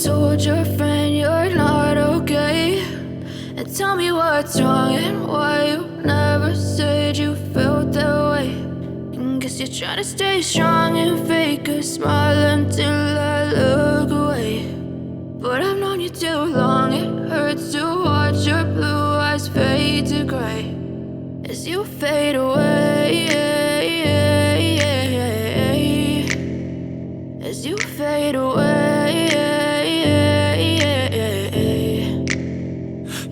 told your friend you're not okay, and tell me what's wrong and why you never said you felt that way. And guess you're trying to stay strong and fake a smile until I look away. But I've known you too long, it hurts to watch your blue eyes fade to gray as you fade away, as you fade away.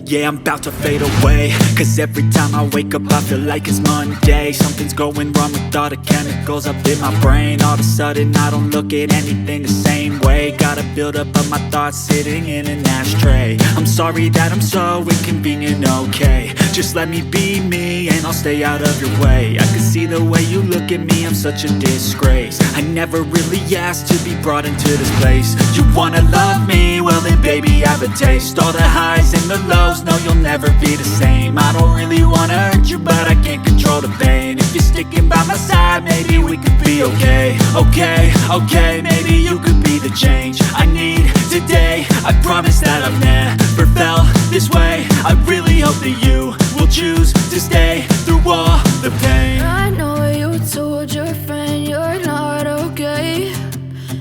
Yeah, I'm about to fade away, cause every time I wake up I feel like it's Monday. Something's going wrong with all the chemicals up in my brain. All of a sudden I don't look at anything the same way. Gotta build up of my thoughts sitting in an ashtray. I'm sorry that I'm so inconvenient, okay. Just let me be me and I'll stay out of your way. I can see the way you look at me, I'm such a disgrace. I never really asked to be brought into this place. You wanna love me? Well then baby I have a taste. All the highs and the lows, no you'll never be the same. I don't really wanna hurt you but I can't control the pain. If you're sticking by my side maybe we could be okay. Okay, maybe you could be the change I need today. I promise that I've never felt this way. I really hope that you will choose to stay through all the pain. I know you told your friend you're not okay,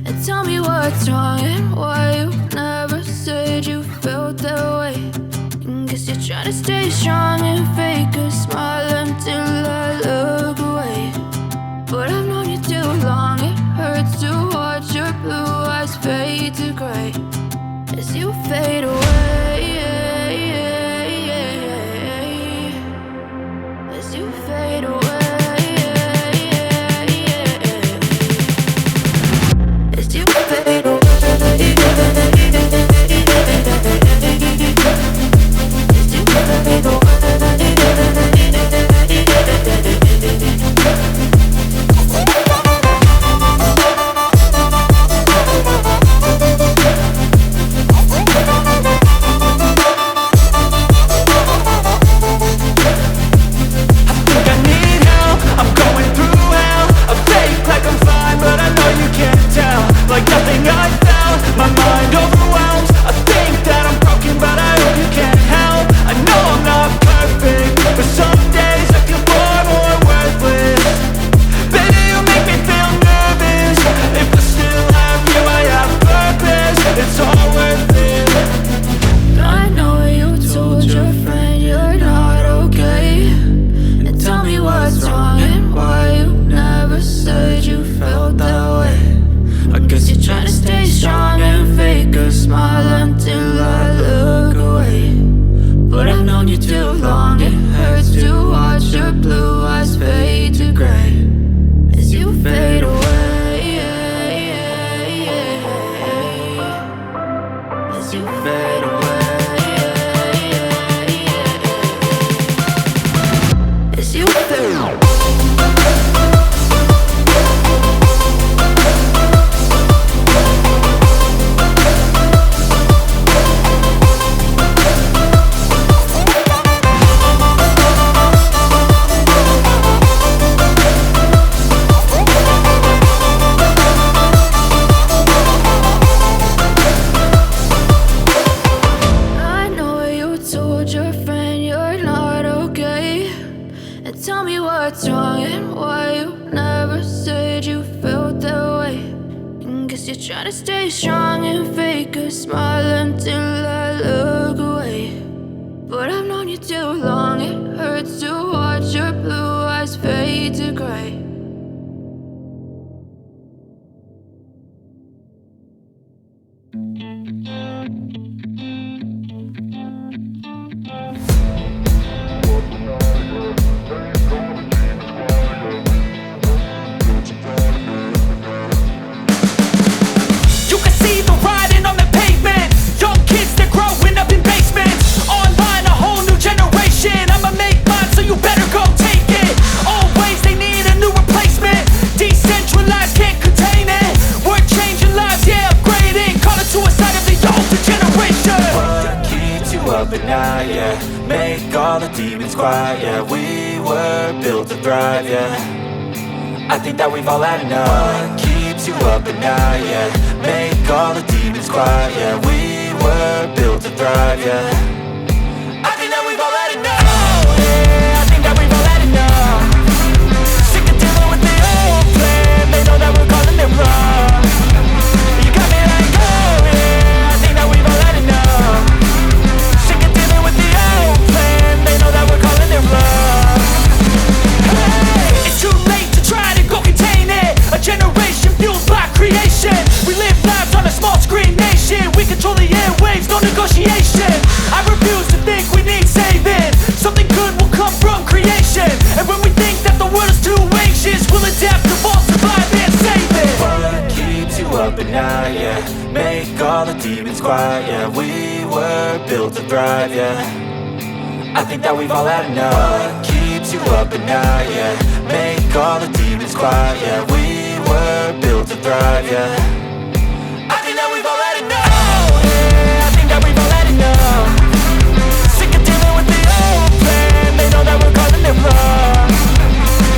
and tell me what's wrong and why you never said you felt that way. And guess you're trying to stay strong and fake a smile until I look away. But I've known you too long, it hurts to watch your blue eyes fade to gray as you fade away, as you fade away, as you fade away. Try to stay strong and fake a smile until I look away. But I've known you too long, it hurts to watch your blue eyes fade to gray. Make all the demons quiet, yeah. We were built to thrive, yeah. I think that we've all had enough. What keeps you up at night, yeah. Make all the demons demons quiet, yeah. We were built to thrive, yeah. I think that we've all had enough, yeah. I think that we've all had enough. Sick of dealing with the old plan. They know that we're calling it wrong. You got me like, oh yeah. I think that we've all had enough. Sick of dealing with the old plan. They know that we're calling it wrong. Hey, it's too late to try to go contain it. A generation fueled by creation. We live lives on a small screen nation. We control the airwaves, no negotiation. I refuse to think we need saving. Something good will come from creation. And when we think that the world is too anxious, we'll adapt, evolve, survive and save it. What keeps you up at night, yeah? Make all the demons quiet, yeah. We were built to thrive, yeah. I think that we've all had enough. What keeps you up at night, yeah? Make all the demons quiet, yeah. We were built to thrive, yeah. I think that we've all had enough, yeah. I think that we've all had enough. Sick of dealing with the old plan. They know that we're calling it wrong.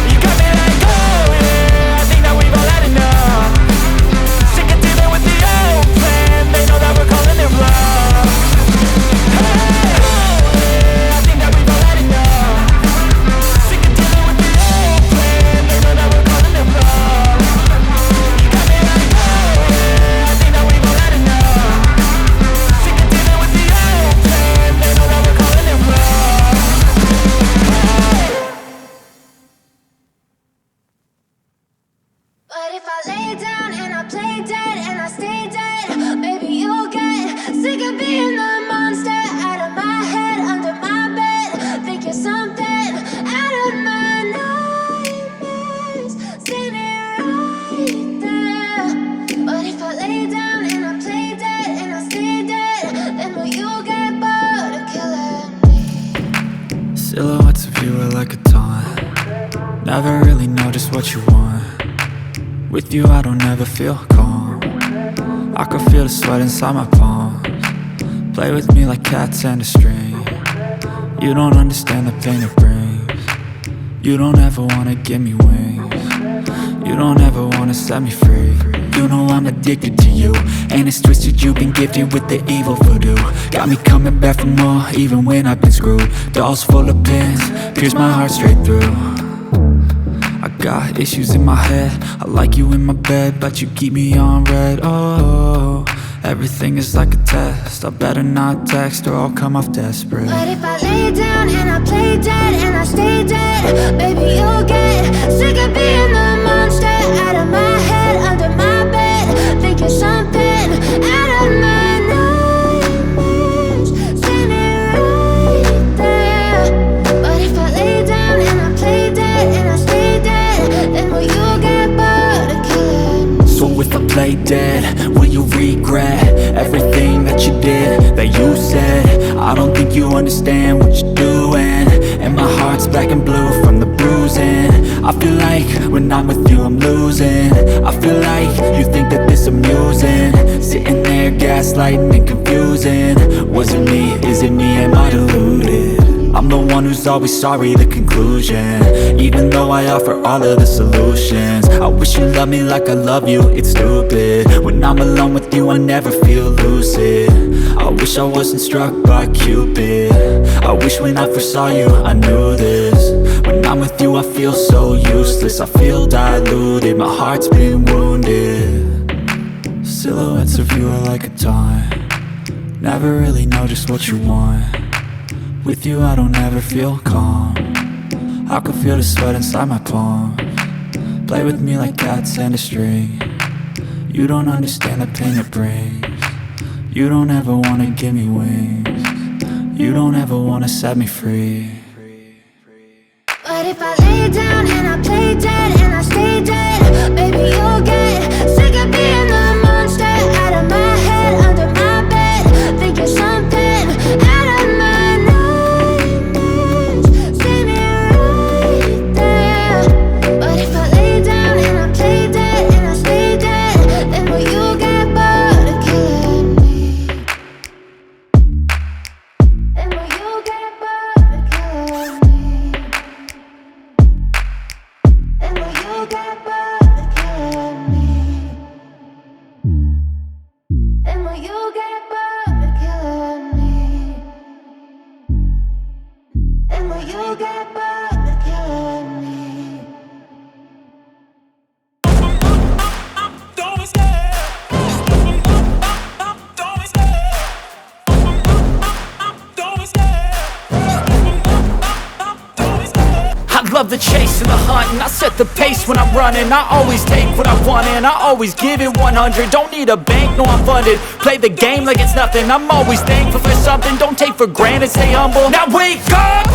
You got me like, oh yeah. I think that we've all had enough. Sick of dealing with the old plan. They know that we're calling it wrong. Hey, oh yeah. I think that we've all had enough. Sick of dealing with the old plan. They know that we're calling it wrong. You got me like, oh yeah. I think that we've all had enough. Sick of dealing with the old plan. They know that we're calling it wrong. But if I lay down and I play dead and I stay dead, maybe you'll get sick of being the monster out of my head, under my bed. Think you're something out of my nightmares, standing right there. But if I lay down and I play dead and I stay dead, then will you get bored of killing me? Silhouettes of you are like a taunt. Never really know just what you want. With you I don't ever feel calm. I can feel the sweat inside my palms. Play with me like cats and a string. You don't understand the pain it brings. You don't ever wanna give me wings. You don't ever wanna set me free. You know I'm addicted to you, and it's twisted, you've been gifted with the evil voodoo. Got me coming back for more, even when I've been screwed. Dolls full of pins, pierce my heart straight through. I got issues in my head, I like you in my bed, but you keep me on red. Oh, everything is like a test. I better not text or I'll come off desperate. But if I lay down and I play dead and I stay dead, baby you'll get sick of being the monster out of my head, under my bed. Think you're something out of my nightmares, standing right there. But if I lay down and I play dead and I stay dead, then will you get bored of killing me? So if I play dead, will you regret everything that you did, that you said? I don't think you understand what you're doing, and my heart's black and blue from the bruising. I feel like when I'm with you I'm losing. I feel like you think that this amusing, sitting there gaslighting and confusing. Was it me? Is it me? Am I deluded? I'm the one who's always sorry, the conclusion. Even though I offer all of the solutions, I wish you loved me like I love you, it's stupid. When I'm alone with you I never feel lucid. I wish I wasn't struck by Cupid. I wish when I first saw you I knew this. When I'm with you I feel so useless, I feel diluted, my heart's been wounded. Silhouettes of you are like a taunt. Never really know just what you want. With you I don't ever feel calm. I can feel the sweat inside my palms. Play with me like cats and a string. You don't understand the pain it brings. You don't ever wanna give me wings. You don't ever wanna set me free. But if I lay down and I play dead and I stay dead, baby you'll get sick of being the monster out of my head, under my bed. Think you're something out of my nightmares, standing right there. But if I lay down and I play dead and I stay dead, then will you get bored of killing me? Then will you get bored of killing me? And will you get bored of killing me? love the chase and the hunt, and I set the pace when I'm running. I always take what I want and I always give it 100. Don't need a bank, no I'm funded. Play the game like it's nothing. I'm always thankful for something. Don't take for granted, stay humble. Now wake up!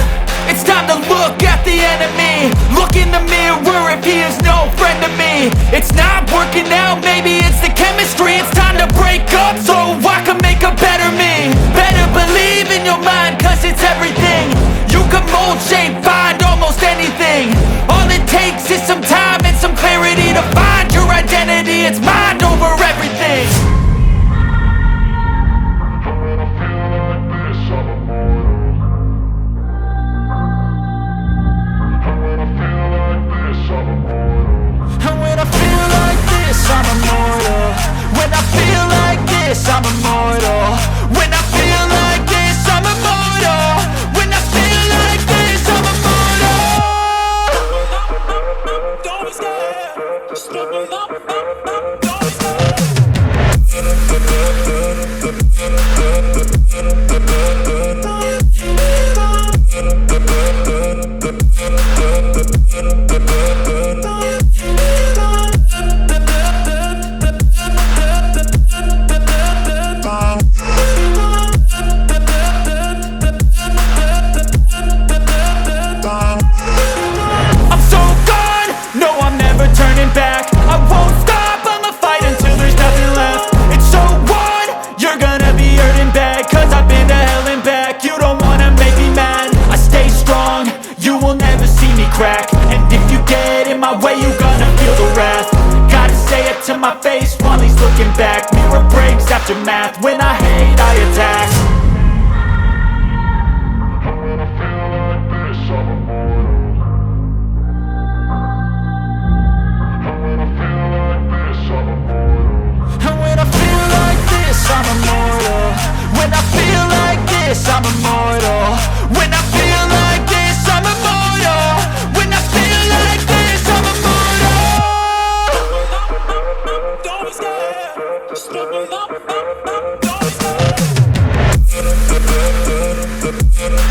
It's time to look at the enemy. Look in the mirror if he is no friend to me. It's not working out, maybe it's the chemistry. It's time to break up so I can make a better me. Better believe in your mind, cause it's everything. You can mold, shape, find almost anything. All it takes is some time and some clarity to find your identity. It's mind over everything. I'm immortal. When I feel like this, I'm immortal. When I feel like this, I'm immortal. When I feel like this, I'm immortal. Don't be scared. Just open up. Don't be scared. Back. I won't stop, I'ma fight until there's nothing left. It's so on, you're gonna be hurting bad, cause I've been to hell and back. You don't wanna make me mad, I stay strong, you will never see me crack. And if you get in my way, you're gonna feel the wrath. Gotta say it to my face while he's looking back. Mirror breaks after math, when I hate I attack. I'm immortal. When I feel like this, I'm immortal. When I feel like this, I'm immortal. When I feel like this, I'm immortal. Don't be scared. Just open up. Don't be scared.